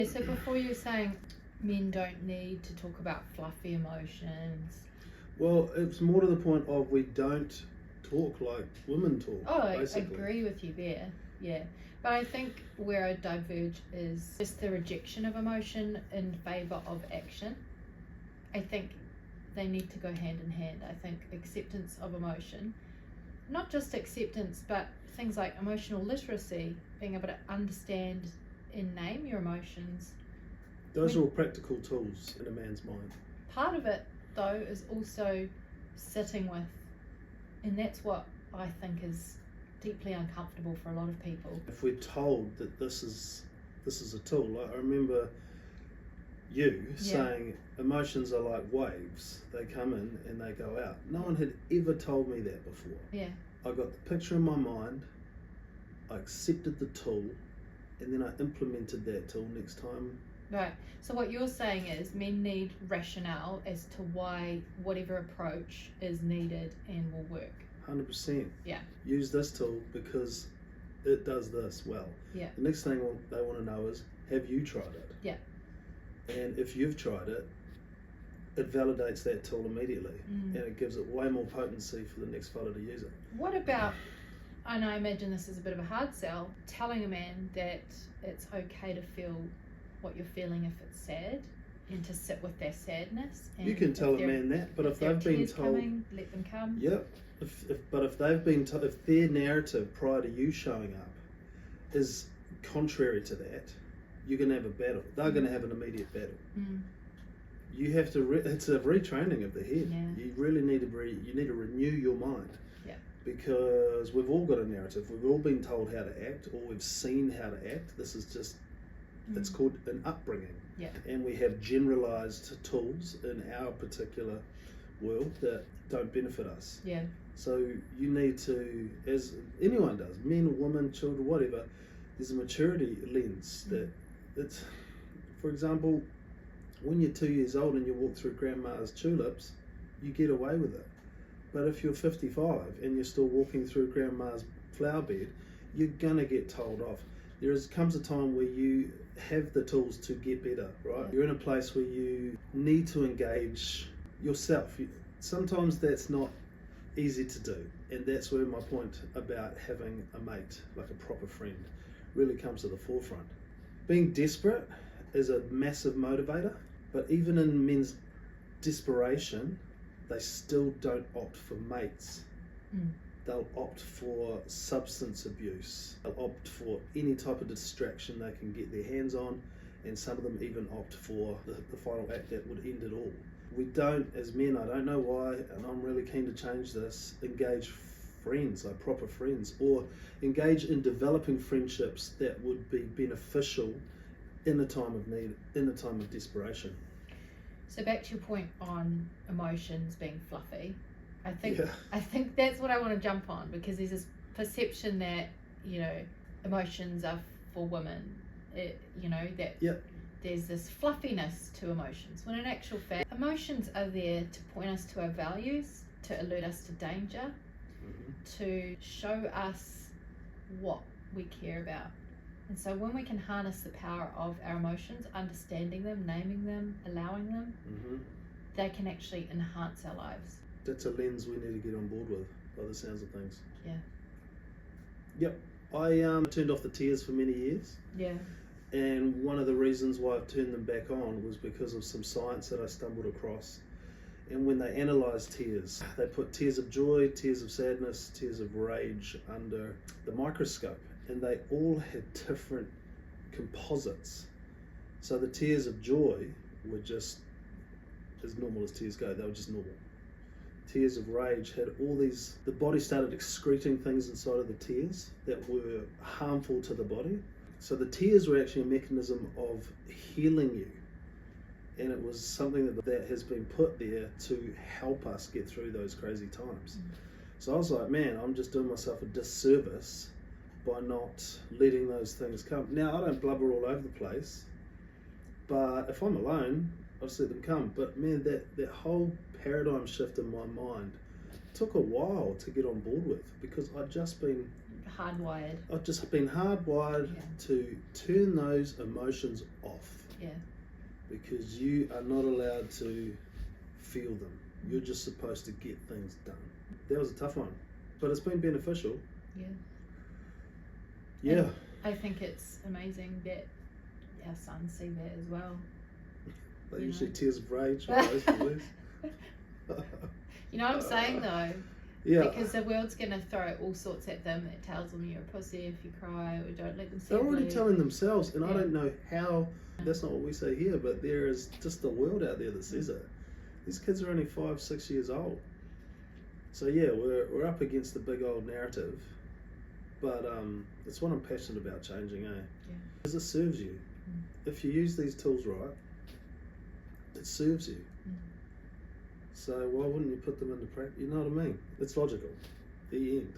So before you're saying men don't need to talk about fluffy emotions. Well, it's more to the point of we don't talk like women talk. Oh, I basically. agree with you there. Yeah. But I think where I diverge is just the rejection of emotion in favour of action. I think they need to go hand in hand. I think acceptance of emotion, not just acceptance, but things like emotional literacy, being able to understand and name your emotions. Those are all practical tools in a man's mind. Part of it, though, is also sitting with, and that's what I think is deeply uncomfortable for a lot of people. If we're told that this is a tool, like I remember you saying emotions are like waves. They come in and they go out. No one had ever told me that before. Yeah. I got the picture in my mind, I accepted the tool, and then I implemented that tool next time. Right. So what you're saying is men need rationale as to why whatever approach is needed and will work. 100%. Yeah. Use this tool because it does this well. Yeah. The next thing they want to know is, have you tried it? Yeah. And if you've tried it, it validates that tool immediately, and it gives it way more potency for the next fella to use it. What about, and I imagine this is a bit of a hard sell, telling a man that it's okay to feel what you're feeling if it's sad, and to sit with their sadness. And you can tell a man that, but if they've been told, coming, let them come. Yep. If they've been told, if their narrative prior to you showing up is contrary to that, you're going to have a battle. They're going to have an immediate battle. You have to. It's a retraining of the head. Yeah. You really need to you need to renew your mind. Yeah. Because we've all got a narrative. We've all been told how to act, or we've seen how to act. This is just. It's called an upbringing. Yeah. And we have generalized tools in our particular world that don't benefit us. Yeah. So you need to, as anyone does, men, women, children, whatever, there's a maturity lens that it's, for example, when you're 2 years old and you walk through grandma's tulips, you get away with it. But if you're 55 and you're still walking through grandma's flower bed, you're gonna get told off. Comes a time where you have the tools to get better, right? You're in a place where you need to engage yourself. Sometimes that's not easy to do, and that's where my point about having a mate, like a proper friend, really comes to the forefront. Being desperate is a massive motivator, but even in men's desperation, they still don't opt for mates. They'll opt for substance abuse. They'll opt for any type of distraction they can get their hands on, and some of them even opt for the final act that would end it all. We don't, as men, I don't know why, and I'm really keen to change this, engage friends, like proper friends, or engage in developing friendships that would be beneficial in a time of need, in a time of desperation. So back to your point on emotions being fluffy, I think that's what I want to jump on, because there's this perception that, emotions are for women, that there's this fluffiness to emotions, when in actual fact, emotions are there to point us to our values, to alert us to danger, to show us what we care about. And so when we can harness the power of our emotions, understanding them, naming them, allowing them, they can actually enhance our lives. That's a lens we need to get on board with, by the sounds of things. Yeah. Yep. I turned off the tears for many years. Yeah. And one of the reasons why I've turned them back on was because of some science that I stumbled across. And when they analysed tears, they put tears of joy, tears of sadness, tears of rage under the microscope. And they all had different composites. So the tears of joy were just as normal as tears go. They were just normal. Tears of rage had all these, the body started excreting things inside of the tears that were harmful to the body. So the tears were actually a mechanism of healing you. And it was something that has been put there to help us get through those crazy times. So I was like, man, I'm just doing myself a disservice by not letting those things come. Now, I don't blubber all over the place, but if I'm alone, I'll just let them come. But man, that whole paradigm shift in my mind took a while to get on board with, because I'd just been hardwired. I've just been hardwired to turn those emotions off. Yeah. Because you are not allowed to feel them. You're just supposed to get things done. That was a tough one, but it's been beneficial. Yeah. Yeah. And I think it's amazing that our sons see that as well. They usually tears of rage for those police. You know what I'm saying though? Yeah. Because the world's going to throw all sorts at them that tells them you're a pussy if you cry or don't let them see They're already bleed. telling themselves, and I don't know how, that's not what we say here, but there is just a world out there that says it. These kids are only 5, 6 years old. So yeah, we're up against the big old narrative, but it's what I'm passionate about changing, because it serves you. If you use these tools right, it serves you. So why wouldn't you put them into practice? You know what I mean? It's logical. The end.